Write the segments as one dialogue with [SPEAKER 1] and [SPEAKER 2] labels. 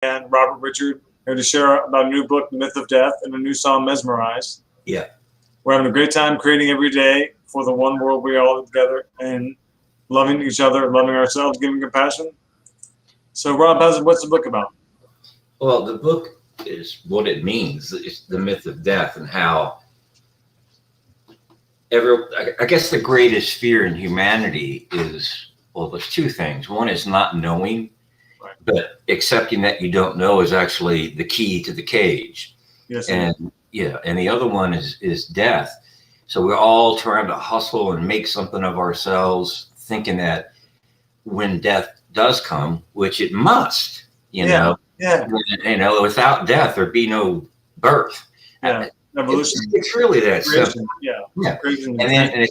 [SPEAKER 1] and Robert Richard here to share about a new book, The Myth of Death, and a new song, Mesmerized.
[SPEAKER 2] Yeah.
[SPEAKER 1] We're having a great time creating every day for the one world we all live together and loving each other, loving ourselves, giving compassion. So, Rob, what's the book about?
[SPEAKER 2] Well, the book is what it means. It's the myth of death and how I guess the greatest fear in humanity is, well, there's two things. One is not knowing,
[SPEAKER 1] right,
[SPEAKER 2] but accepting that you don't know is actually the key to the cage.
[SPEAKER 1] Yes,
[SPEAKER 2] and yeah, and the other one is death. So we're all trying to hustle and make something of ourselves, thinking that when death does come, which it must, you know, without death there'd be no birth.
[SPEAKER 1] Evolution.
[SPEAKER 2] It's really that simple.
[SPEAKER 1] Yeah.
[SPEAKER 2] And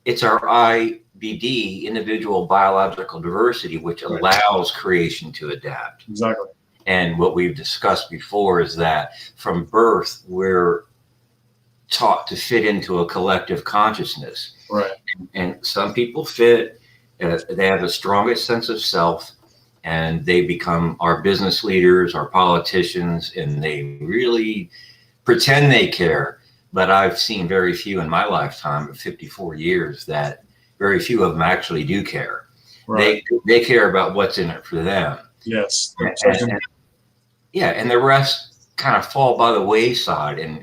[SPEAKER 2] it's our IBD, individual biological diversity, which allows creation to adapt.
[SPEAKER 1] Exactly.
[SPEAKER 2] And what we've discussed before is that from birth, we're taught to fit into a collective consciousness.
[SPEAKER 1] Right.
[SPEAKER 2] And some people fit, they have the strongest sense of self, and they become our business leaders, our politicians, and they really pretend they care. But I've seen very few in my lifetime of 54 years that very few of them actually do care.
[SPEAKER 1] Right.
[SPEAKER 2] They care about what's in it for them.
[SPEAKER 1] Yes.
[SPEAKER 2] And the rest kind of fall by the wayside and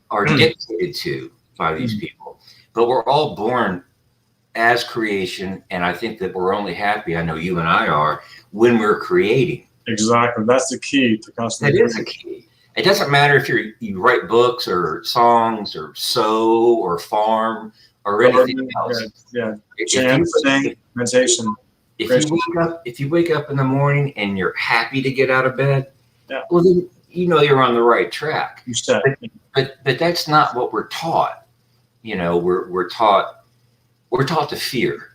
[SPEAKER 2] are dictated to by these people. But we're all born as creation, and I think that we're only happy, I know you and I are, when we're creating.
[SPEAKER 1] Exactly. That's the key to constantly.
[SPEAKER 2] That is the key. It doesn't matter if you write books or songs or sew or farm or anything else.
[SPEAKER 1] Chant, sing, meditation.
[SPEAKER 2] If you wake up in the morning and you're happy to get out of bed, well, then you know you're on the right track. But that's not what we're taught. You know, we're taught to fear.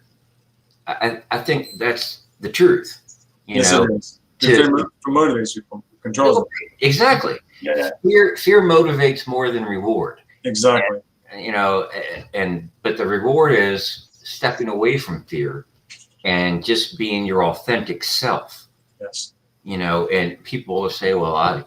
[SPEAKER 2] I think that's the truth. You know,
[SPEAKER 1] it is. Fear motivates people, controls them.
[SPEAKER 2] Exactly. Fear motivates more than reward.
[SPEAKER 1] Exactly.
[SPEAKER 2] And but the reward is stepping away from fear and just being your authentic self.
[SPEAKER 1] Yes.
[SPEAKER 2] And people will say, well,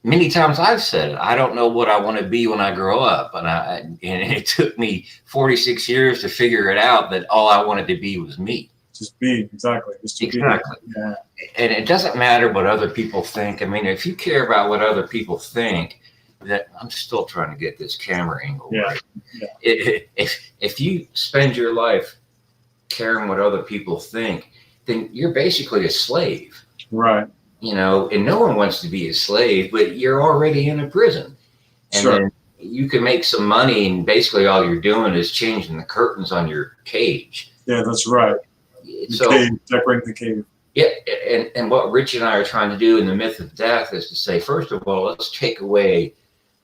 [SPEAKER 2] many times I've said it, I don't know what I want to be when I grow up. And it took me 46 years to figure it out that all I wanted to be was me.
[SPEAKER 1] Just be, exactly.
[SPEAKER 2] Exactly. Yeah. And it doesn't matter what other people think. I mean, if you care about what other people think, that I'm still trying to get this camera angle right. If you spend your life caring what other people think, then you're basically a slave.
[SPEAKER 1] Right.
[SPEAKER 2] And no one wants to be a slave, but you're already in a prison. And then you can make some money, and basically all you're doing is changing the curtains on your cage.
[SPEAKER 1] Yeah, that's right. Decorating the cave.
[SPEAKER 2] Yeah, and what Rich and I are trying to do in the myth of death is to say, first of all, let's take away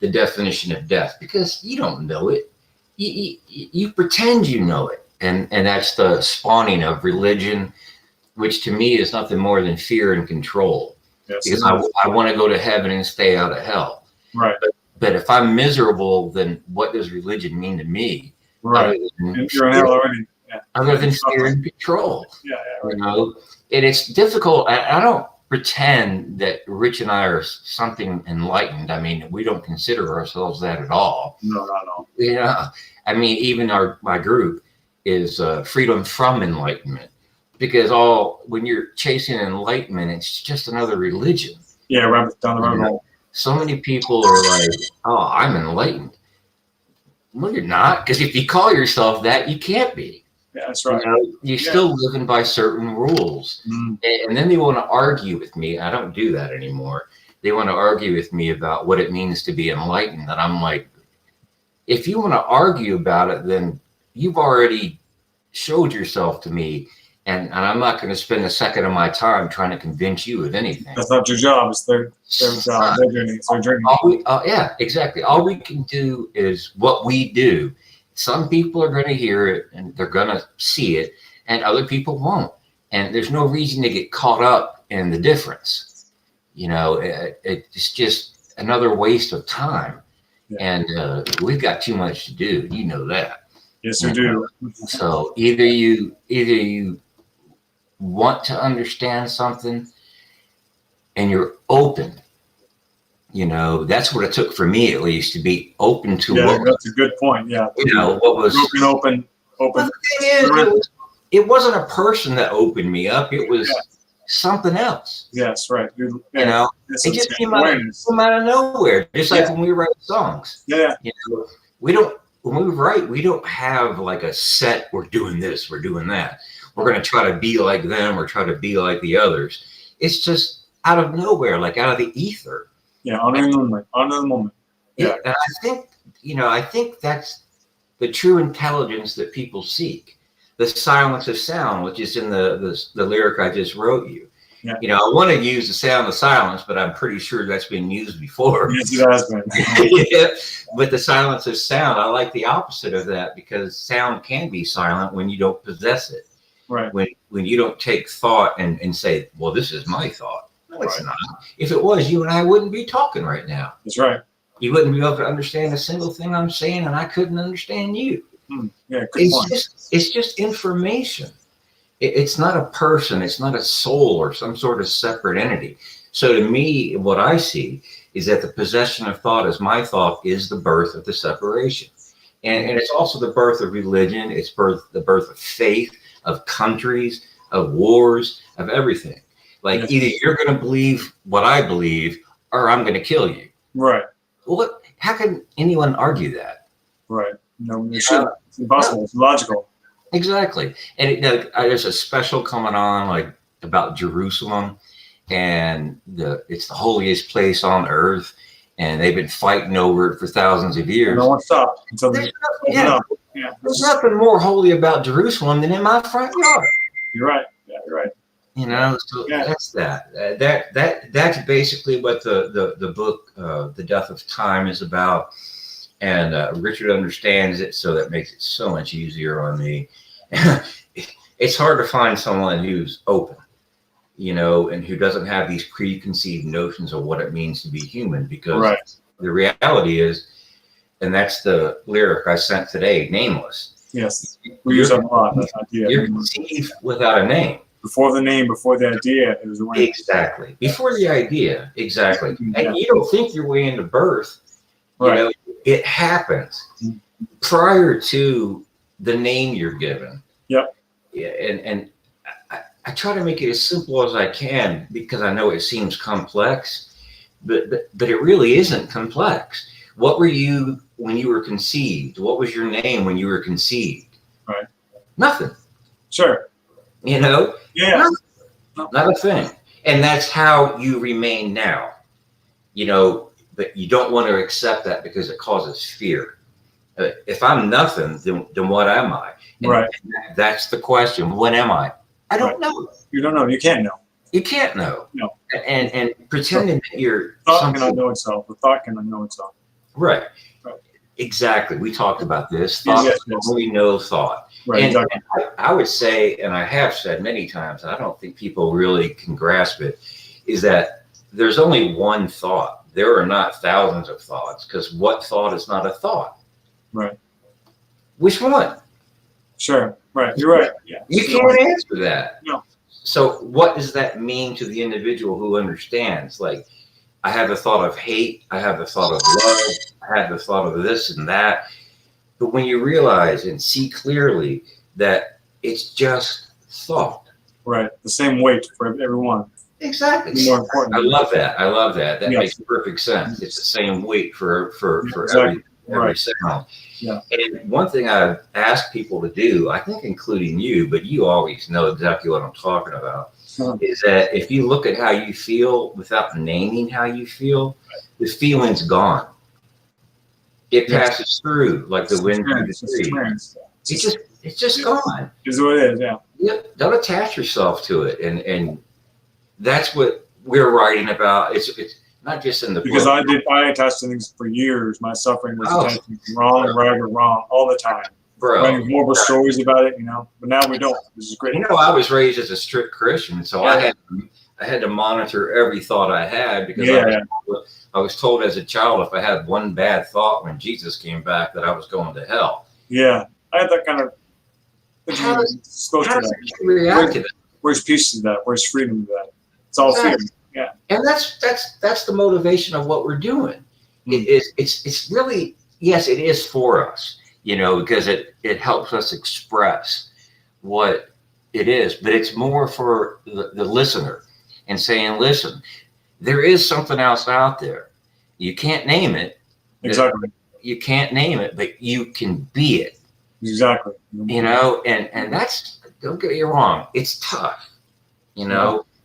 [SPEAKER 2] the definition of death, because you don't know it. You pretend you know it. And that's the spawning of religion, which to me is nothing more than fear and control.
[SPEAKER 1] Yes,
[SPEAKER 2] because I want to go to heaven and stay out of hell.
[SPEAKER 1] Right.
[SPEAKER 2] But if I'm miserable, then what does religion mean to me?
[SPEAKER 1] Right. You're in hell already. Yeah.
[SPEAKER 2] Other than fear and control.
[SPEAKER 1] Right.
[SPEAKER 2] And it's difficult. I don't pretend that Rich and I are something enlightened. I mean, we don't consider ourselves that at all.
[SPEAKER 1] No, not at all.
[SPEAKER 2] I mean, even my group is freedom from enlightenment, because when you're chasing enlightenment, it's just another religion.
[SPEAKER 1] Yeah, right down the road.
[SPEAKER 2] So many people are like, "Oh, I'm enlightened." Well, you're not, because if you call yourself that, you can't be.
[SPEAKER 1] Yeah, that's right.
[SPEAKER 2] You're still living by certain rules. And then they want to argue with me. I don't do that anymore. They want to argue with me about what it means to be enlightened. And I'm like, if you want to argue about it, then you've already showed yourself to me. And I'm not going to spend a second of my time trying to convince you of anything.
[SPEAKER 1] That's not your job. It's their job. Their journey. It's their journey.
[SPEAKER 2] Yeah, exactly. All we can do is what we do. Some people are going to hear it and they're going to see it, and other people won't. And there's no reason to get caught up in the difference. It's just another waste of time. Yeah. And we've got too much to do. You know that.
[SPEAKER 1] Yes, we do.
[SPEAKER 2] So either you want to understand something and you're open. You know, that's what it took for me, at least, to be open to what.
[SPEAKER 1] That's a good point. Yeah,
[SPEAKER 2] you know, what was
[SPEAKER 1] open.
[SPEAKER 2] Well, the thing is, it wasn't a person that opened me up. It was something else.
[SPEAKER 1] Yes, right.
[SPEAKER 2] You know, it just came out of nowhere. Just like when we write songs.
[SPEAKER 1] Yeah.
[SPEAKER 2] You know, when we write, we don't have like a set. We're doing this. We're doing that. We're going to try to be like them or try to be like the others. It's just out of nowhere, like out of the ether.
[SPEAKER 1] Yeah, honor the moment. Yeah,
[SPEAKER 2] and I think that's the true intelligence that people seek. The silence of sound, which is in the lyric I just wrote you.
[SPEAKER 1] Yeah.
[SPEAKER 2] You know, I want to use the sound of silence, but I'm pretty sure that's been used before.
[SPEAKER 1] Yes, it has been.
[SPEAKER 2] Yeah. But the silence of sound, I like the opposite of that, because sound can be silent when you don't possess it.
[SPEAKER 1] Right.
[SPEAKER 2] When you don't take thought and say, well, this is my thought. No, it's not. If it was, you and I wouldn't be talking right now.
[SPEAKER 1] That's right.
[SPEAKER 2] You wouldn't be able to understand a single thing I'm saying, and I couldn't understand you.
[SPEAKER 1] Yeah, good point.
[SPEAKER 2] It's just information. It's not a person. It's not a soul or some sort of separate entity. So to me, what I see is that the possession of thought as my thought is the birth of the separation. And it's also the birth of religion. It's the birth of faith, of countries, of wars, of everything. Like either you're going to believe what I believe or I'm going to kill you.
[SPEAKER 1] Right.
[SPEAKER 2] Well, how can anyone argue that?
[SPEAKER 1] Right. No, you shouldn't. It's impossible. It's logical.
[SPEAKER 2] Exactly. And there's a special coming on like about Jerusalem, and it's the holiest place on earth, and they've been fighting over it for thousands of years.
[SPEAKER 1] No one stopped until
[SPEAKER 2] there's nothing more holy about Jerusalem than in my front yard.
[SPEAKER 1] You're right. Yeah, you're right.
[SPEAKER 2] You know, so that's that's basically what the book The Death of Time is about. And Richard understands it, so that makes it so much easier on me. It's hard to find someone who's open, you know, and who doesn't have these preconceived notions of what it means to be human, because the reality is, and that's the lyric I sent today, nameless.
[SPEAKER 1] Yes, we use that a lot. That idea.
[SPEAKER 2] You're conceived without a name.
[SPEAKER 1] Before the name, before the idea, it was a way.
[SPEAKER 2] Exactly. Before the idea, exactly. And you don't think your way into birth. You know, it happens prior to the name you're given.
[SPEAKER 1] Yep.
[SPEAKER 2] Yeah, and I try to make it as simple as I can, because I know it seems complex, but it really isn't complex. What were you when you were conceived? What was your name when you were conceived?
[SPEAKER 1] Right.
[SPEAKER 2] Nothing.
[SPEAKER 1] Sure.
[SPEAKER 2] You know?
[SPEAKER 1] Yeah.
[SPEAKER 2] Not a thing. And that's how you remain now. You know, but you don't want to accept that because it causes fear. If I'm nothing, then what am I? And that's the question. What am I? I don't know.
[SPEAKER 1] You don't know. You can't know.
[SPEAKER 2] You can't know.
[SPEAKER 1] No.
[SPEAKER 2] And pretending that you're
[SPEAKER 1] thought cannot know itself. The thought cannot know itself.
[SPEAKER 2] Right. Exactly. We talked about this. Thought only know thought.
[SPEAKER 1] Right.
[SPEAKER 2] And
[SPEAKER 1] Exactly.
[SPEAKER 2] I would say, and I have said many times, I don't think people really can grasp it, is that there's only one thought. There are not thousands of thoughts, because what thought is not a thought?
[SPEAKER 1] Right.
[SPEAKER 2] Which one?
[SPEAKER 1] Sure. Right. You're right. Yeah.
[SPEAKER 2] You can't answer that.
[SPEAKER 1] No.
[SPEAKER 2] So what does that mean to the individual who understands? Like, I have the thought of hate. I have the thought of love. I have the thought of this and that. But when you realize and see clearly that it's just thought.
[SPEAKER 1] Right. The same weight for everyone.
[SPEAKER 2] Exactly.
[SPEAKER 1] More important.
[SPEAKER 2] I love that. I love that. That makes perfect sense. It's the same weight for every sound.
[SPEAKER 1] Yeah.
[SPEAKER 2] And one thing I've asked people to do, I think including you, but you always know exactly what I'm talking about, is that if you look at how you feel without naming how you feel, the feeling's gone. It passes through like the wind through the tree. It's just gone.
[SPEAKER 1] Is what it is. Yeah.
[SPEAKER 2] Yep. Don't attach yourself to it, and that's what we're writing about. It's not just in the
[SPEAKER 1] because
[SPEAKER 2] book.
[SPEAKER 1] I attached to things for years. My suffering was attached to wrong, right, or wrong all the time.
[SPEAKER 2] Bro,
[SPEAKER 1] writing horrible stories about it, you know. But now we don't. This is great.
[SPEAKER 2] You know, I was raised as a strict Christian, so I had to monitor every thought I had, because I was told as a child if I had one bad thought when Jesus came back that I was going to hell.
[SPEAKER 1] Yeah, I had that kind of.
[SPEAKER 2] How does you react to that?
[SPEAKER 1] Where's peace to that? Where's freedom to that? It's all fear. Yeah.
[SPEAKER 2] And that's the motivation of what we're doing. It's really, yes, it is for us, because it helps us express what it is, but it's more for the listener and saying, listen, there is something else out there. You can't name it.
[SPEAKER 1] Exactly.
[SPEAKER 2] You can't name it, but you can be it.
[SPEAKER 1] Exactly.
[SPEAKER 2] And that's, don't get me wrong, it's tough,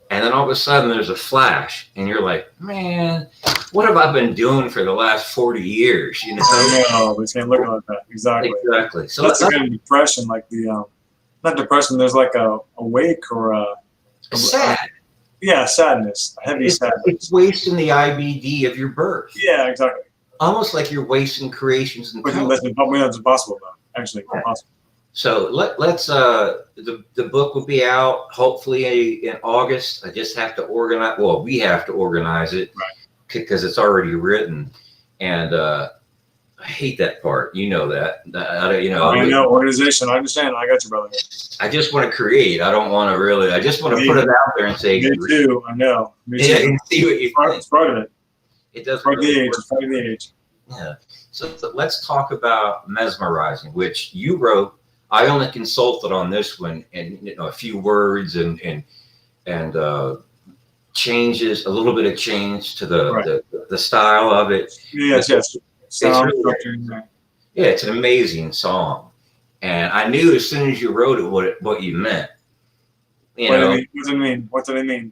[SPEAKER 2] and then all of a sudden there's a flash and you're like, man, what have I been doing for the last 40 years?
[SPEAKER 1] No, we can't look at that.
[SPEAKER 2] Exactly. So
[SPEAKER 1] that's the kind of depression, like the not depression, there's like a wake or a
[SPEAKER 2] sad.
[SPEAKER 1] Sadness, a heavy sadness.
[SPEAKER 2] It's wasting the IBD of your birth.
[SPEAKER 1] Yeah, exactly.
[SPEAKER 2] Almost like you're wasting creations and
[SPEAKER 1] that's impossible though. Actually, impossible.
[SPEAKER 2] So let's the book will be out hopefully in August. I just have to organize. Well, we have to organize it because it's already written, and I hate that part. You know that. I
[SPEAKER 1] know organization. I understand. I got you, brother.
[SPEAKER 2] I just want to create. I don't want to really. I just want to put it out there and say.
[SPEAKER 1] Me too. I know. Me too.
[SPEAKER 2] Yeah, and see what you think.
[SPEAKER 1] It's part of it.
[SPEAKER 2] It does.
[SPEAKER 1] Part of the age. It's part of the age.
[SPEAKER 2] Yeah. So let's talk about Mesmerizing, which you wrote. I only consulted on this one, and a few words and changes, a little bit of change to the style of it.
[SPEAKER 1] Yes.
[SPEAKER 2] It's an amazing song, and I knew as soon as you wrote it what you meant.
[SPEAKER 1] What did it mean?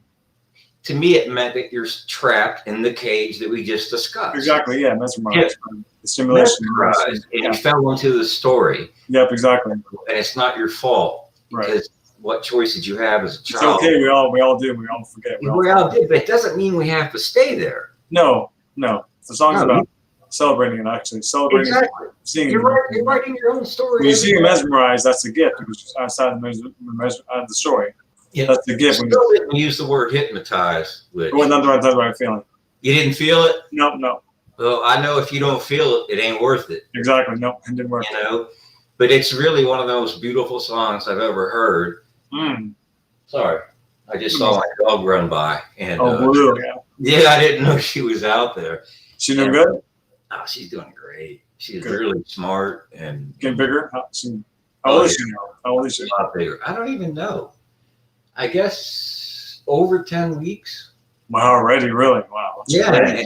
[SPEAKER 2] To me, it meant that you're trapped in the cage that we just discussed.
[SPEAKER 1] Exactly. Yeah, mesmerized. The stimulation.
[SPEAKER 2] Mesmerized, and you fell into the story.
[SPEAKER 1] Yep, exactly.
[SPEAKER 2] And it's not your fault.
[SPEAKER 1] Right.
[SPEAKER 2] Because what choice did you have as a child?
[SPEAKER 1] It's okay. We all do. We all forget.
[SPEAKER 2] We all did, but it doesn't mean we have to stay there.
[SPEAKER 1] No. The song's about celebrating it. Actually, celebrating.
[SPEAKER 2] Exactly.
[SPEAKER 1] Seeing
[SPEAKER 2] you're writing your own story.
[SPEAKER 1] When you see it mesmerized, that's the gift. Because outside the story.
[SPEAKER 2] Yeah.
[SPEAKER 1] That's the gift.
[SPEAKER 2] You still didn't use the word hypnotize.
[SPEAKER 1] It was not the right feeling.
[SPEAKER 2] You didn't feel it?
[SPEAKER 1] No.
[SPEAKER 2] Well, I know if you don't feel it, it ain't worth it.
[SPEAKER 1] Exactly. No, it didn't work.
[SPEAKER 2] But it's really one of the most beautiful songs I've ever heard. Sorry, I just saw my dog run by, and
[SPEAKER 1] Blue,
[SPEAKER 2] yeah, I didn't know she was out there.
[SPEAKER 1] She doing good?
[SPEAKER 2] Oh, she's doing great. She's really smart and
[SPEAKER 1] getting bigger. How old is she now? How old is she?
[SPEAKER 2] A lot bigger. I don't even know. I guess over 10 weeks.
[SPEAKER 1] Wow, already? Really? Wow.
[SPEAKER 2] Yeah.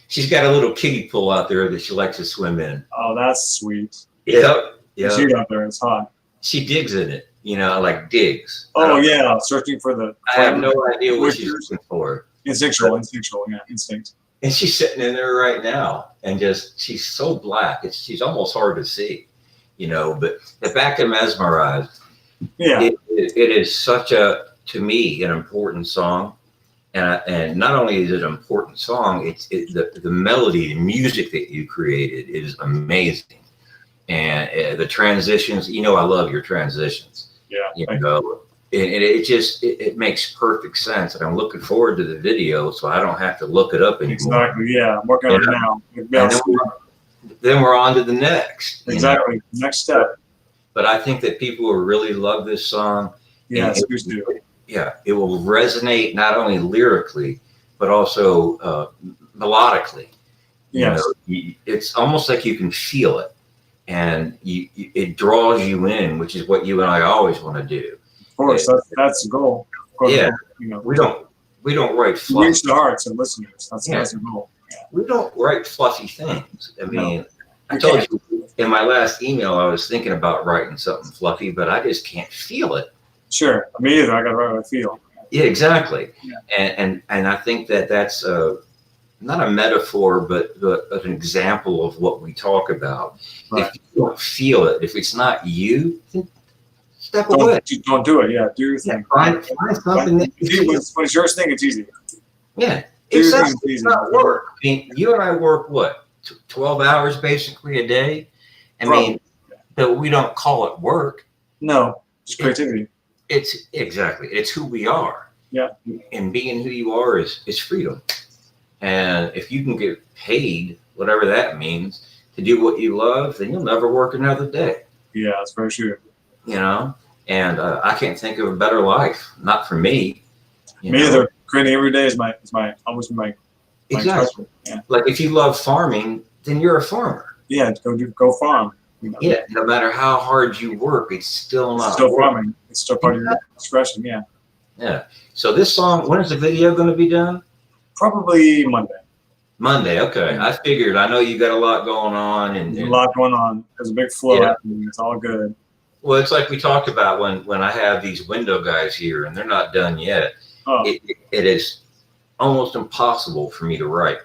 [SPEAKER 2] She's got a little kiddie pool out there that she likes to swim in.
[SPEAKER 1] Oh, that's sweet.
[SPEAKER 2] Yep.
[SPEAKER 1] It's heat out there. It's hot.
[SPEAKER 2] She digs in it, like digs.
[SPEAKER 1] Oh, yeah. Searching for the...
[SPEAKER 2] I have no idea what she's looking for.
[SPEAKER 1] Instinctual, yeah. Instinct.
[SPEAKER 2] And she's sitting in there right now and she's so black. She's almost hard to see, but back to Mesmerized.
[SPEAKER 1] Yeah.
[SPEAKER 2] It is such to me, an important song. And not only is it an important song, the melody, the music that you created is amazing. And the transitions, I love your transitions.
[SPEAKER 1] Yeah.
[SPEAKER 2] It makes perfect sense. And I'm looking forward to the video so I don't have to look it up anymore.
[SPEAKER 1] Exactly. Yeah. I'm working on it now.
[SPEAKER 2] Then we're on to the next.
[SPEAKER 1] Exactly. Next step.
[SPEAKER 2] But I think that people will really love this song.
[SPEAKER 1] Yes, please do.
[SPEAKER 2] Yeah, it will resonate not only lyrically, but also melodically.
[SPEAKER 1] Yes.
[SPEAKER 2] It's almost like you can feel it, and it draws you in, which is what you and I always want to do.
[SPEAKER 1] Of course, that's the goal.
[SPEAKER 2] Yeah, we don't write fluffy.
[SPEAKER 1] Reach the hearts of listeners. That's the goal. Yeah.
[SPEAKER 2] We don't write fluffy things. I mean, I told you in my last email I was thinking about writing something fluffy, but I just can't feel it.
[SPEAKER 1] Sure, me either. I got to write what I feel.
[SPEAKER 2] Yeah, exactly.
[SPEAKER 1] Yeah.
[SPEAKER 2] And I think that's not a metaphor, but an example of what we talk about. Right. If you don't feel it, if it's not you, then step away.
[SPEAKER 1] Don't do it. Yeah, do your thing.
[SPEAKER 2] Find something that
[SPEAKER 1] when it's your thing, it's easy.
[SPEAKER 2] Yeah, it's not work. I mean, you and I work 12 hours basically a day. I mean, but we don't call it work.
[SPEAKER 1] No, it's creativity.
[SPEAKER 2] It's who we are.
[SPEAKER 1] Yeah.
[SPEAKER 2] And being who you are is freedom. And if you can get paid, whatever that means, to do what you love, then you'll never work another day.
[SPEAKER 1] Yeah, that's very true.
[SPEAKER 2] And I can't think of a better life. Not for me.
[SPEAKER 1] Me either. creating every day is always my
[SPEAKER 2] Exactly.
[SPEAKER 1] yeah.
[SPEAKER 2] Like if you love farming, then you're a farmer.
[SPEAKER 1] Yeah, go farm. You know?
[SPEAKER 2] Yeah, no matter how hard you work, it's still not
[SPEAKER 1] still
[SPEAKER 2] work.
[SPEAKER 1] farming. It's still part of your expression. Yeah.
[SPEAKER 2] Yeah. So this song, when is the video going to be done?
[SPEAKER 1] Probably Monday.
[SPEAKER 2] Monday. Okay. I figured. I know you got a lot going on, and
[SPEAKER 1] a lot going on. There's a big flow.
[SPEAKER 2] Yeah.
[SPEAKER 1] It's all good.
[SPEAKER 2] Well, it's like we talked about when I have these window guys here, and they're not done yet.
[SPEAKER 1] Oh.
[SPEAKER 2] It is almost impossible for me to write.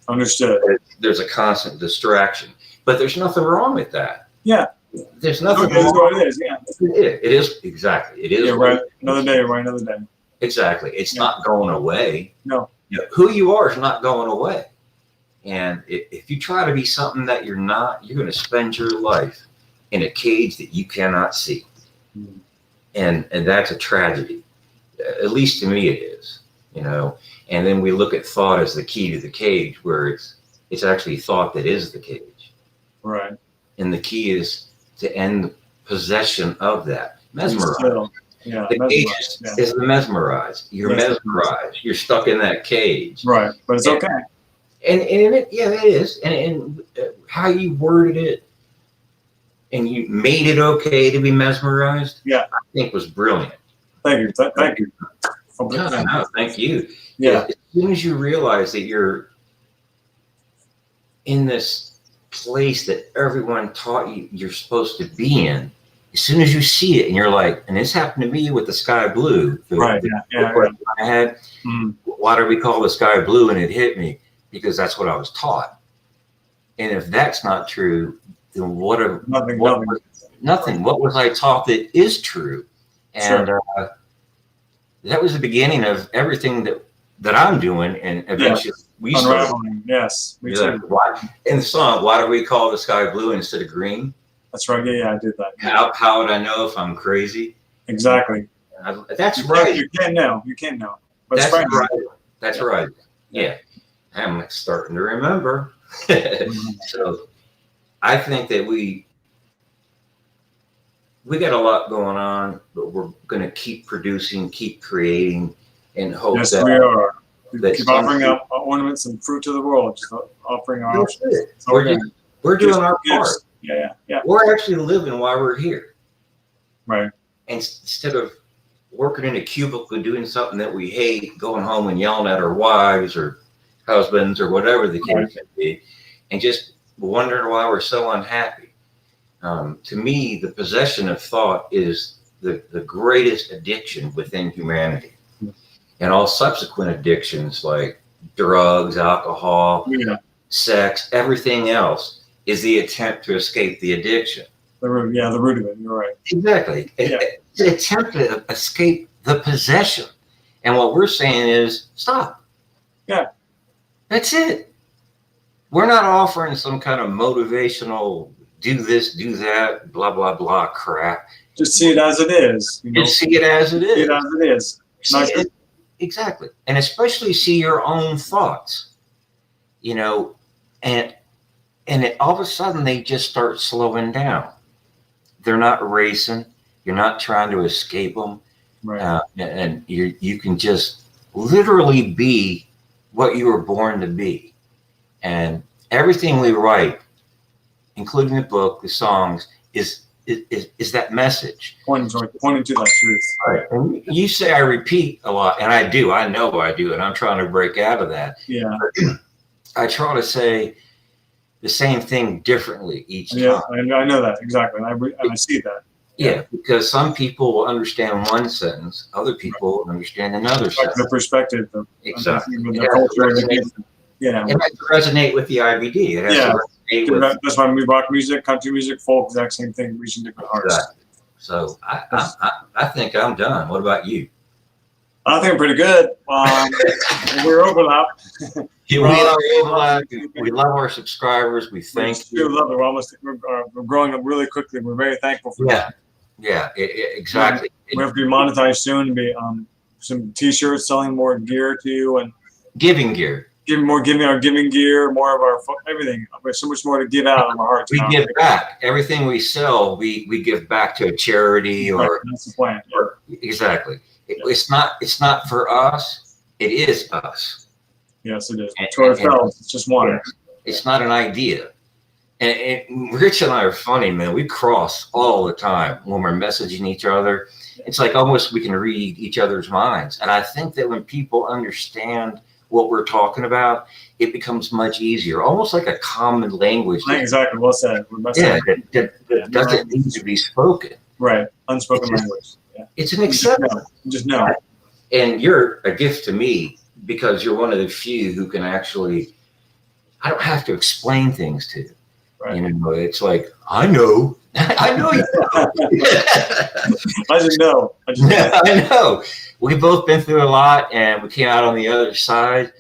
[SPEAKER 1] Understood.
[SPEAKER 2] There's a constant distraction, but there's nothing wrong with that.
[SPEAKER 1] Yeah.
[SPEAKER 2] There's nothing.
[SPEAKER 1] It is what it is. Yeah.
[SPEAKER 2] It is exactly. It is.
[SPEAKER 1] Yeah. Right. Another day. Right. Another day.
[SPEAKER 2] Exactly. It's not going away.
[SPEAKER 1] No.
[SPEAKER 2] Who you are is not going away. And if you try to be something that you're not, you're going to spend your life in a cage that you cannot see. Mm-hmm. And that's a tragedy. At least to me it is, you know. And then we look at thought as the key to the cage, where it's actually thought that is the cage.
[SPEAKER 1] Right.
[SPEAKER 2] And the key is to end possession of that. Mesmerized.
[SPEAKER 1] Yeah,
[SPEAKER 2] the cage is the mesmerized. You're mesmerized. You're stuck in that cage.
[SPEAKER 1] Right, but it's okay.
[SPEAKER 2] And it is. And how you worded it, and you made it okay to be mesmerized.
[SPEAKER 1] Yeah,
[SPEAKER 2] I think was brilliant.
[SPEAKER 1] Thank you. Thank you.
[SPEAKER 2] No, thank you.
[SPEAKER 1] Yeah.
[SPEAKER 2] As soon as you realize that you're in this place that everyone taught you you're supposed to be in, as soon as you see it and you're like, and this happened to me with the sky blue.
[SPEAKER 1] Right.
[SPEAKER 2] I had, why do we call the sky blue? And it hit me because that's what I was taught. And if that's not true, then nothing. What was I taught that is true? And that was the beginning of everything that I'm doing. And eventually we started.
[SPEAKER 1] Yes. Me too.
[SPEAKER 2] In the song, why do we call the sky blue instead of green?
[SPEAKER 1] That's right. Yeah, I did that.
[SPEAKER 2] How would I know if I'm crazy?
[SPEAKER 1] Exactly.
[SPEAKER 2] That's right.
[SPEAKER 1] You can't know. But
[SPEAKER 2] that's right. That's right. Yeah. I'm starting to remember. So I think that we got a lot going on, but we're going to keep producing, keep creating, and hope that.
[SPEAKER 1] Yes, we are. We keep offering up ornaments and fruit to the world. Just offering our.
[SPEAKER 2] We're doing our part.
[SPEAKER 1] Yeah.
[SPEAKER 2] We're actually living while we're here.
[SPEAKER 1] Right.
[SPEAKER 2] And instead of working in a cubicle doing something that we hate, going home and yelling at our wives or husbands or whatever the case may be, and just wondering why we're so unhappy. To me, the possession of thought is the greatest addiction within humanity. And all subsequent addictions like drugs, alcohol, sex, everything else is the attempt to escape the addiction.
[SPEAKER 1] The root of it. You're right.
[SPEAKER 2] Exactly. It's an attempt to escape the possession. And what we're saying is stop.
[SPEAKER 1] Yeah.
[SPEAKER 2] That's it. We're not offering some kind of motivational do this, do that, blah, blah, blah crap.
[SPEAKER 1] Just see it as it is.
[SPEAKER 2] Just see it as it is.
[SPEAKER 1] See it as it is.
[SPEAKER 2] Exactly. And especially see your own thoughts, and all of a sudden they just start slowing down. They're not racing. You're not trying to escape them.
[SPEAKER 1] Right.
[SPEAKER 2] And you can just literally be what you were born to be. And everything we write, including the book, the songs, is that message.
[SPEAKER 1] Pointing to that truth.
[SPEAKER 2] Right. And you say I repeat a lot, and I do. I know I do, and I'm trying to break out of that.
[SPEAKER 1] Yeah.
[SPEAKER 2] I try to say the same thing differently each time.
[SPEAKER 1] Yeah, I know that exactly, and I see that.
[SPEAKER 2] Yeah, because some people will understand one sentence, other people will understand another sentence.
[SPEAKER 1] The perspective,
[SPEAKER 2] exactly.
[SPEAKER 1] The culture,
[SPEAKER 2] it has to resonate with the IBD. It has to resonate with.
[SPEAKER 1] That's why we rock music, country music, folk, exact same thing, reaching different hearts.
[SPEAKER 2] Exactly. So I think I'm done. What about you?
[SPEAKER 1] I think I'm pretty good. We're overlap.
[SPEAKER 2] We love our subscribers. We thank you.
[SPEAKER 1] We love it. We're growing up really quickly. We're very thankful for that.
[SPEAKER 2] Yeah, exactly.
[SPEAKER 1] We have to be monetized soon. Be some T-shirts, selling more gear to you, and
[SPEAKER 2] giving gear.
[SPEAKER 1] Giving gear, more of our everything. There's so much more to give out of our hearts.
[SPEAKER 2] We give back everything we sell. We give back to a charity, or
[SPEAKER 1] that's the plan.
[SPEAKER 2] Exactly. It's not for us. It is us.
[SPEAKER 1] Yes, it is. To ourselves, it's just one.
[SPEAKER 2] Yeah, it's not an idea. And Rich and I are funny, man. We cross all the time when we're messaging each other. It's like almost we can read each other's minds. And I think that when people understand what we're talking about, it becomes much easier, almost like a common language.
[SPEAKER 1] Exactly. Well said.
[SPEAKER 2] That doesn't need to be spoken.
[SPEAKER 1] Right. Unspoken language. Yeah.
[SPEAKER 2] It's an acceptance.
[SPEAKER 1] Just know.
[SPEAKER 2] And you're a gift to me because you're one of the few who can actually, I don't have to explain things to you.
[SPEAKER 1] Right.
[SPEAKER 2] You know, it's like, I know. I know you know.
[SPEAKER 1] I just know.
[SPEAKER 2] I know. We've both been through a lot and we came out on the other side,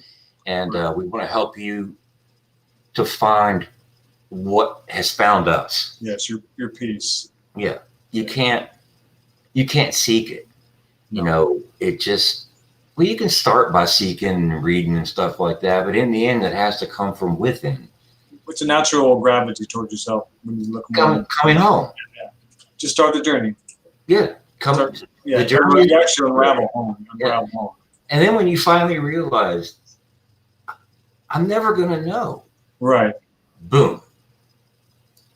[SPEAKER 2] and we want to help you to find what has found us.
[SPEAKER 1] Yes, your peace.
[SPEAKER 2] Yeah. You can't seek it.
[SPEAKER 1] No.
[SPEAKER 2] You know, it just, well, you can start by seeking and reading and stuff like that, but in the end, it has to come from within.
[SPEAKER 1] It's a natural gravity towards yourself when you look
[SPEAKER 2] coming home.
[SPEAKER 1] Yeah. Just start the journey.
[SPEAKER 2] Yeah.
[SPEAKER 1] The journey is actually unravel home. Home.
[SPEAKER 2] And then when you finally realize, I'm never going to know.
[SPEAKER 1] Right.
[SPEAKER 2] Boom.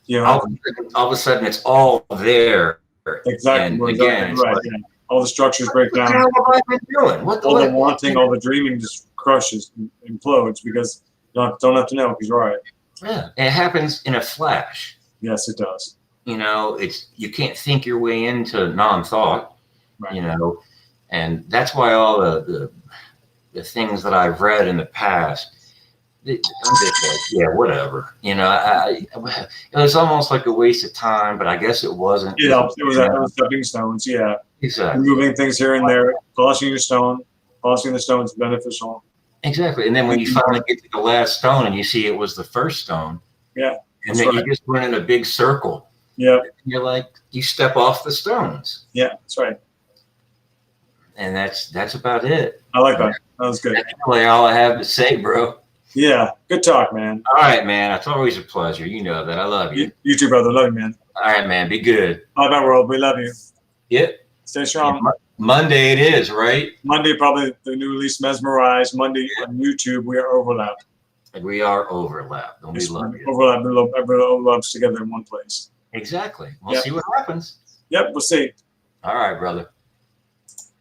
[SPEAKER 1] Yeah.
[SPEAKER 2] All of a sudden, it's all there.
[SPEAKER 1] Exactly.
[SPEAKER 2] And again,
[SPEAKER 1] right.
[SPEAKER 2] like,
[SPEAKER 1] yeah. All the structures break down.
[SPEAKER 2] What have I been doing?
[SPEAKER 1] All the wanting, all the dreaming just crushes and implodes because you don't have to know because you're right.
[SPEAKER 2] Yeah, it happens in a flash.
[SPEAKER 1] Yes, it does.
[SPEAKER 2] You know, you can't think your way into non-thought.
[SPEAKER 1] Right.
[SPEAKER 2] You know, and that's why all the things that I've read in the past, I'm just like, yeah, whatever. You know, it was almost like a waste of time, but I guess it wasn't.
[SPEAKER 1] It helps. It was stepping stones. Yeah,
[SPEAKER 2] exactly.
[SPEAKER 1] Moving things here and there, polishing the stone is beneficial.
[SPEAKER 2] Exactly. And then when you finally get to the last stone and you see it was the first stone,
[SPEAKER 1] yeah,
[SPEAKER 2] and then you just went in a big circle.
[SPEAKER 1] Yeah,
[SPEAKER 2] you're like, you step off the stones.
[SPEAKER 1] Yeah, that's right.
[SPEAKER 2] And that's about it.
[SPEAKER 1] I like that. That was good.
[SPEAKER 2] That's really all I have to say, bro.
[SPEAKER 1] Yeah, good talk, man.
[SPEAKER 2] All right, man. It's always a pleasure. You know that. I love you.
[SPEAKER 1] You too, brother. Love you, man.
[SPEAKER 2] All right, man. Be good.
[SPEAKER 1] Bye, bye, world. We love you.
[SPEAKER 2] Yep.
[SPEAKER 1] Stay strong.
[SPEAKER 2] Yeah, Monday it is, right?
[SPEAKER 1] Monday, probably the new release, Mesmerized. Monday on YouTube, we are overlapped.
[SPEAKER 2] And we are overlapped. And we love you.
[SPEAKER 1] Overlapped. Everyone loves together in one place.
[SPEAKER 2] Exactly. We'll see what happens.
[SPEAKER 1] Yep, we'll see.
[SPEAKER 2] All right, brother.